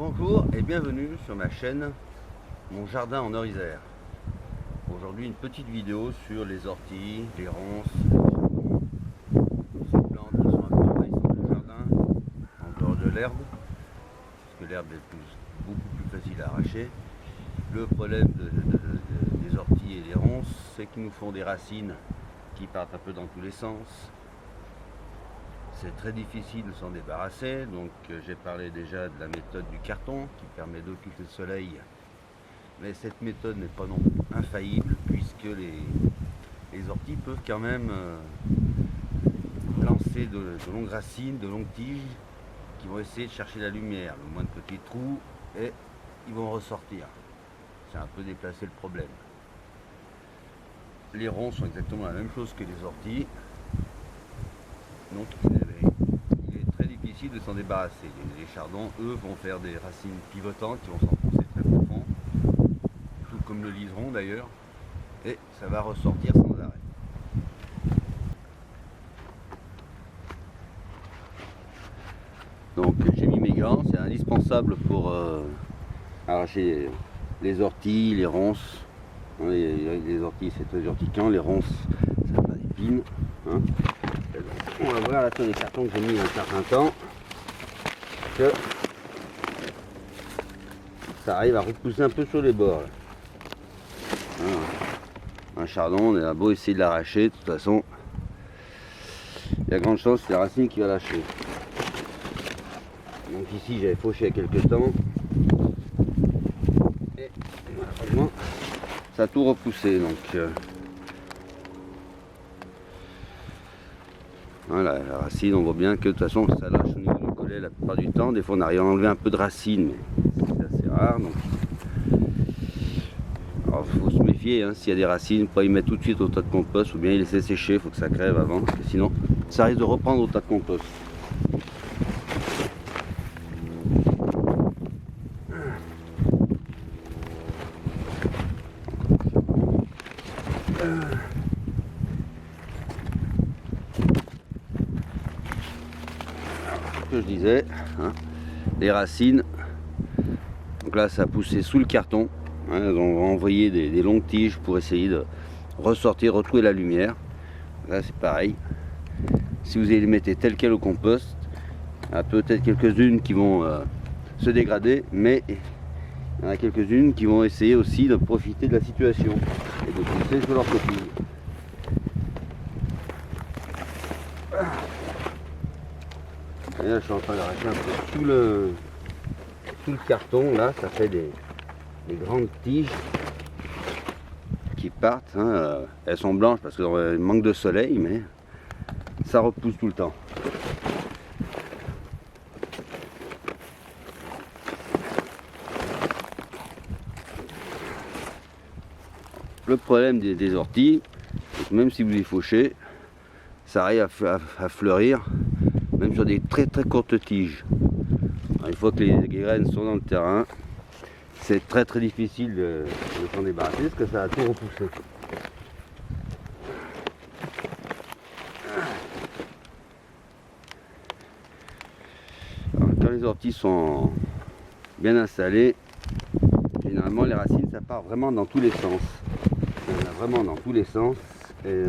Bonjour et bienvenue sur ma chaîne Mon Jardin en Orisère. Aujourd'hui une petite vidéo sur les orties, les ronces, ces plantes qui sont un peu envahissantes dans le jardin, en dehors de l'herbe, parce que l'herbe est beaucoup plus facile à arracher. Le problème des orties et des ronces, c'est qu'ils nous font des racines qui partent un peu dans tous les sens. C'est très difficile de s'en débarrasser, donc j'ai parlé déjà de la méthode du carton qui permet d'occulter le soleil, mais cette méthode n'est pas non plus infaillible puisque les orties peuvent quand même lancer de longues racines, de longues tiges qui vont essayer de chercher la lumière, le moins de petits trous, et ils vont ressortir. C'est un peu déplacer le problème. Les ronces sont exactement la même chose que les orties, donc il est très difficile de s'en débarrasser. Les chardons, eux, vont faire des racines pivotantes qui vont s'enfoncer très profond, tout comme le liseron d'ailleurs, et ça va ressortir sans arrêt. Donc j'ai mis mes gants, c'est indispensable pour arracher les orties, les ronces. Les orties c'est très urticant, les ronces ça n'a pas d'épines. Hein. On va voir là sur les cartons que j'ai mis il y a un certain temps que ça arrive à repousser un peu sur les bords. Là. Voilà. Un chardon, on a beau essayer de l'arracher, de toute façon, il y a grande chance que c'est la racine qui va lâcher. Donc ici j'avais fauché il y a quelques temps et malheureusement ça a tout repoussé. Donc voilà, la racine, on voit bien que de toute façon ça lâche au niveau du collet la plupart du temps. Des fois on arrive à enlever un peu de racine, mais c'est assez rare. Donc alors il faut se méfier, hein, s'il y a des racines, pas y mettre tout de suite au tas de compost, ou bien y laisser sécher, il faut que ça crève avant, parce que sinon ça risque de reprendre au tas de compost. Que je disais, hein, les racines, donc là ça a poussé sous le carton, hein, on va envoyer des longues tiges pour essayer de ressortir, retrouver la lumière. Là c'est pareil, si vous les mettez tel quel au compost, il y en a peut-être quelques-unes qui vont se dégrader, mais il y en a quelques-unes qui vont essayer aussi de profiter de la situation et de pousser sur leur coquille. Et là je suis en train d'arracher un peu sous le carton, là ça fait des grandes tiges qui partent, hein. Elles sont blanches parce qu'il manque de soleil, mais ça repousse tout le temps. Le problème des orties, c'est que même si vous les fauchez, ça arrive à fleurir même sur des très très courtes tiges. Alors, une fois que les graines sont dans le terrain, c'est très très difficile de s'en débarrasser parce que ça a tout repoussé. Alors, quand les orties sont bien installées, généralement les racines ça part vraiment dans tous les sens. Il y en a vraiment dans tous les sens et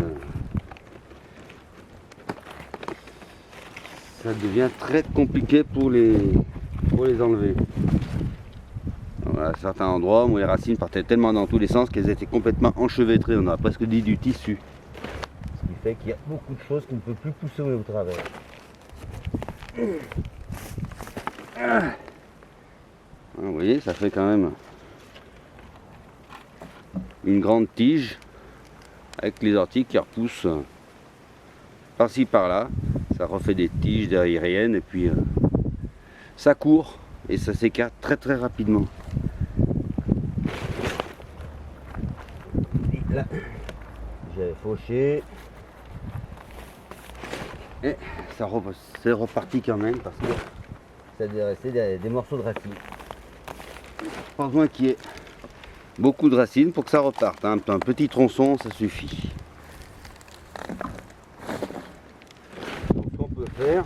ça devient très compliqué pour les enlever. À certains endroits où les racines partaient tellement dans tous les sens qu'elles étaient complètement enchevêtrées, on aurait presque dit du tissu. Ce qui fait qu'il y a beaucoup de choses qui ne peuvent plus pousser au travers. Vous voyez, ça fait quand même une grande tige avec les orties qui repoussent par-ci par-là. Ça refait des tiges aériennes et puis ça court et ça s'écarte très très rapidement. Et là, j'ai fauché et c'est reparti quand même parce que ça devait rester des morceaux de racines. Pas besoin qu'il y ait beaucoup de racines pour que ça reparte, hein. Un petit tronçon ça suffit. Donc ce qu'on peut faire,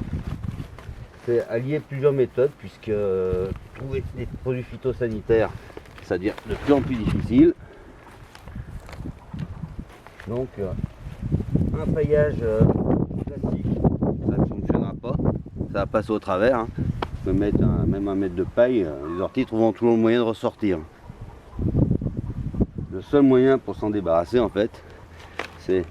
c'est allier plusieurs méthodes, puisque trouver des produits phytosanitaires, ça devient de plus en plus difficile. Donc un paillage classique, ça ne fonctionnera pas, ça va passer au travers. Hein. On peut mettre même un mètre de paille, les orties trouveront toujours le moyen de ressortir. Le seul moyen pour s'en débarrasser en fait, c'est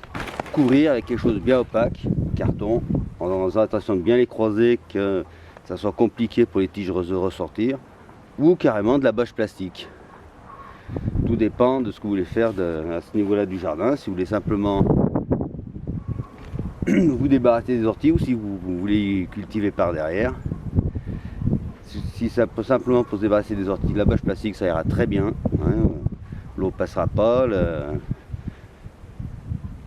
couvrir avec quelque chose de bien opaque, carton, en faisant attention de bien les croiser, que ça soit compliqué pour les tiges de ressortir, ou carrément de la bâche plastique. Tout dépend de ce que vous voulez faire à ce niveau-là du jardin. Si vous voulez simplement vous débarrasser des orties ou si vous voulez cultiver par derrière. Si ça peut simplement pour se débarrasser des orties, de la bâche plastique, ça ira très bien. Hein. L'eau passera pas,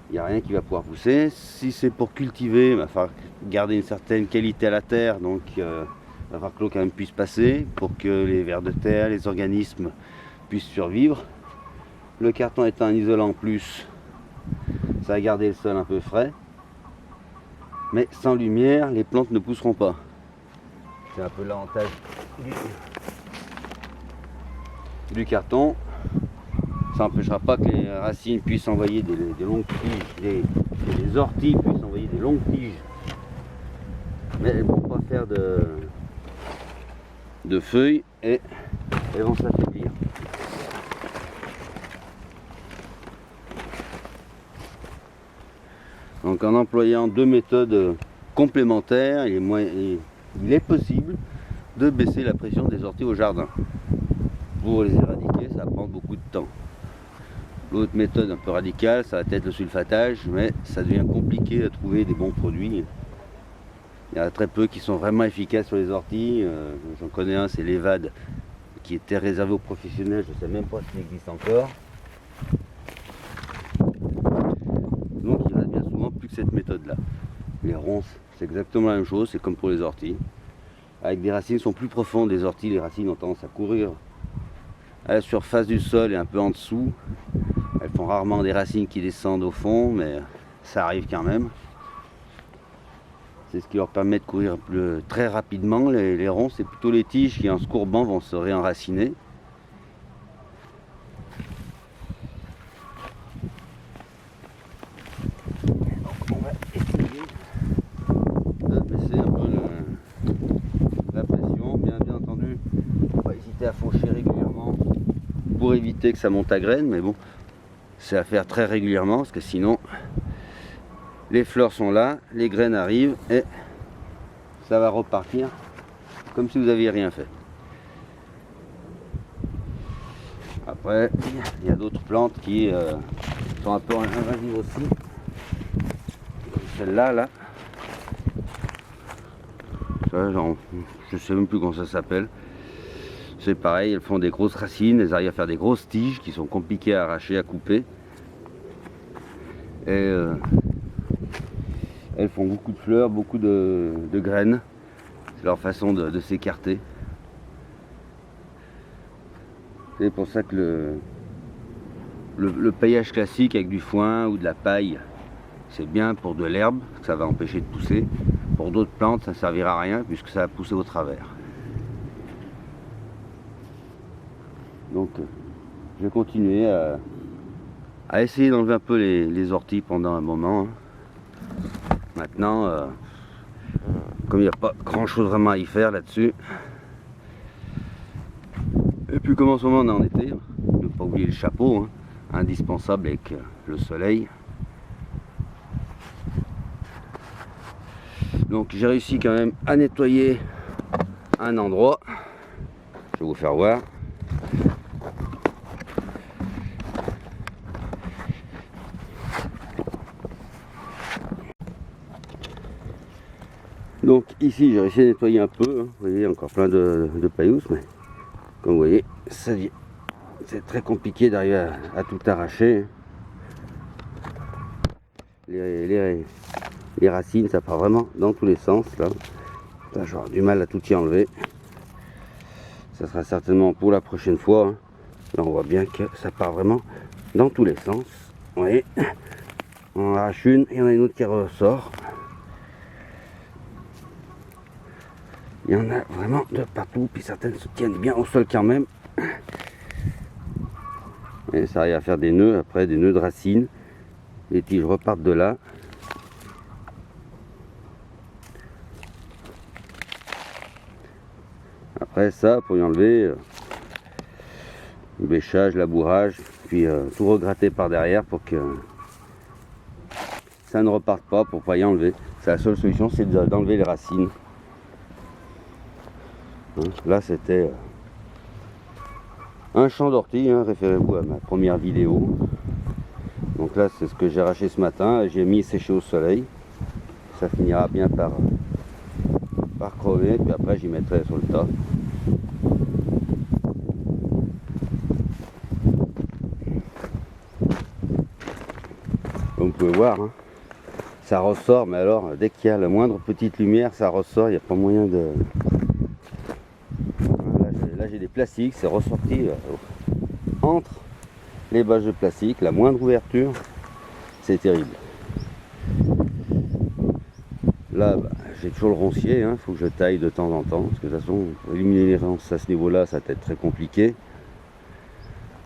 il n'y a rien qui va pouvoir pousser. Si c'est pour cultiver, il va falloir garder une certaine qualité à la terre, donc il va falloir que l'eau quand même puisse passer pour que les vers de terre, les organismes puissent survivre. Le carton étant un isolant en plus, ça va garder le sol un peu frais. Mais sans lumière, les plantes ne pousseront pas. C'est un peu l'avantage du carton. Ça n'empêchera pas que les racines puissent envoyer des longues tiges, les orties puissent envoyer des longues tiges. Mais elles ne vont pas faire de feuilles et elles vont s'affaiblir. Donc en employant deux méthodes complémentaires, il est possible de baisser la pression des orties au jardin. Pour les éradiquer, ça va prendre beaucoup de temps. L'autre méthode un peu radicale, ça va être le sulfatage, mais ça devient compliqué à trouver des bons produits. Il y en a très peu qui sont vraiment efficaces sur les orties. J'en connais un, c'est l'Evad, qui était réservé aux professionnels, je ne sais même pas s'il existe encore. Donc il reste bien souvent plus que cette méthode-là. Les ronces, c'est exactement la même chose, c'est comme pour les orties. Avec des racines qui sont plus profondes, les orties, les racines ont tendance à courir à la surface du sol et un peu en dessous. Elles font rarement des racines qui descendent au fond, mais ça arrive quand même. C'est ce qui leur permet de courir très rapidement. Les ronces, c'est plutôt les tiges qui en se courbant vont se réenraciner. On va essayer de baisser un peu la pression. Bien entendu, on va hésiter à faucher régulièrement pour éviter que ça monte à graines, mais bon, c'est à faire très régulièrement parce que sinon les fleurs sont là, les graines arrivent et ça va repartir comme si vous n'aviez rien fait. Après, il y a d'autres plantes qui sont un peu invasives aussi. Celle-là, là. Ça, genre, je sais même plus comment ça s'appelle. C'est pareil, elles font des grosses racines, elles arrivent à faire des grosses tiges qui sont compliquées à arracher, à couper. Et elles font beaucoup de fleurs, beaucoup de graines. C'est leur façon de s'écarter. C'est pour ça que le paillage classique avec du foin ou de la paille, c'est bien pour de l'herbe, ça va empêcher de pousser. Pour d'autres plantes, ça ne servira à rien puisque ça va pousser au travers. Donc je vais continuer à essayer d'enlever un peu les orties pendant un moment. Maintenant, comme il n'y a pas grand chose vraiment à y faire là-dessus, et puis comme en ce moment on est en été, ne pas oublier le chapeau, hein, indispensable avec le soleil. Donc j'ai réussi quand même à nettoyer un endroit, je vais vous faire voir. Donc ici j'ai réussi à nettoyer un peu, hein. Vous voyez encore plein de paillousses, mais comme vous voyez, c'est très très d'arriver à tout arracher. Les racines, ça part vraiment dans tous les sens là. Là j'aurai du mal à tout y enlever. Ça sera certainement pour la prochaine fois, hein. Là on voit bien que ça part vraiment dans tous les sens. Vous voyez, on arrache une et on a une autre qui ressort. Il y en a vraiment de partout, puis certaines se tiennent bien au sol quand même. Et ça arrive à faire des nœuds, après des nœuds de racines. Les tiges repartent de là. Après ça, pour y enlever, le bêchage, labourage, puis tout regratter par derrière pour que ça ne reparte pas, pour pas y enlever. C'est la seule solution, c'est d'enlever les racines. Hein, là, c'était un champ d'ortie, hein, référez-vous à ma première vidéo. Donc là, c'est ce que j'ai arraché ce matin. J'ai mis sécher au soleil. Ça finira bien par crever, puis après j'y mettrai sur le tas. Comme vous pouvez voir, hein, ça ressort, mais alors dès qu'il y a la moindre petite lumière, ça ressort, il n'y a pas moyen de... Là j'ai des plastiques, c'est ressorti entre les bâches de plastique, la moindre ouverture, c'est terrible. Là, bah, j'ai toujours le roncier, hein, faut que je taille de temps en temps, parce que de toute façon, pour éliminer les ronces à ce niveau-là, ça va être très compliqué.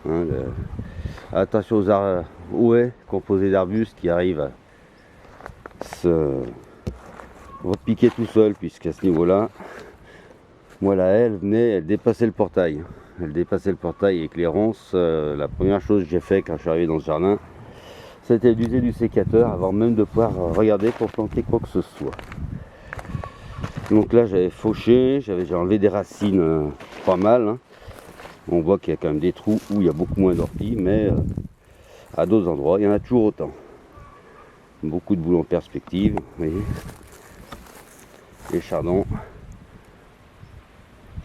Hein, attention aux haies composées d'arbustes qui arrivent à se repiquer tout seul, puisqu'à ce niveau-là, moi la haie, elle dépassait le portail. Elle dépassait le portail avec les ronces. La première chose que j'ai fait quand je suis arrivé dans ce jardin, c'était d'user du sécateur avant même de pouvoir regarder pour planter quoi que ce soit. Donc là j'avais fauché, j'ai enlevé des racines pas mal. Hein. On voit qu'il y a quand même des trous où il y a beaucoup moins d'orties, mais à d'autres endroits il y en a toujours autant. Beaucoup de boules en perspective, vous voyez. Les chardons.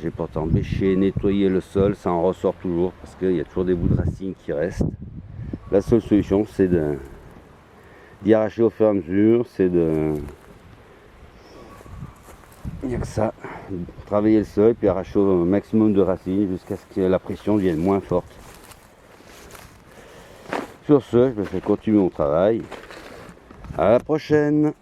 J'ai pourtant bêché, nettoyé le sol, ça en ressort toujours parce qu'il y a toujours des bouts de racines qui restent. La seule solution, c'est d'y arracher au fur et à mesure, c'est de... Il n'y a que ça, travailler le sol, puis arracher au maximum de racines jusqu'à ce que la pression devienne moins forte. Sur ce, je vais continuer mon travail. À la prochaine!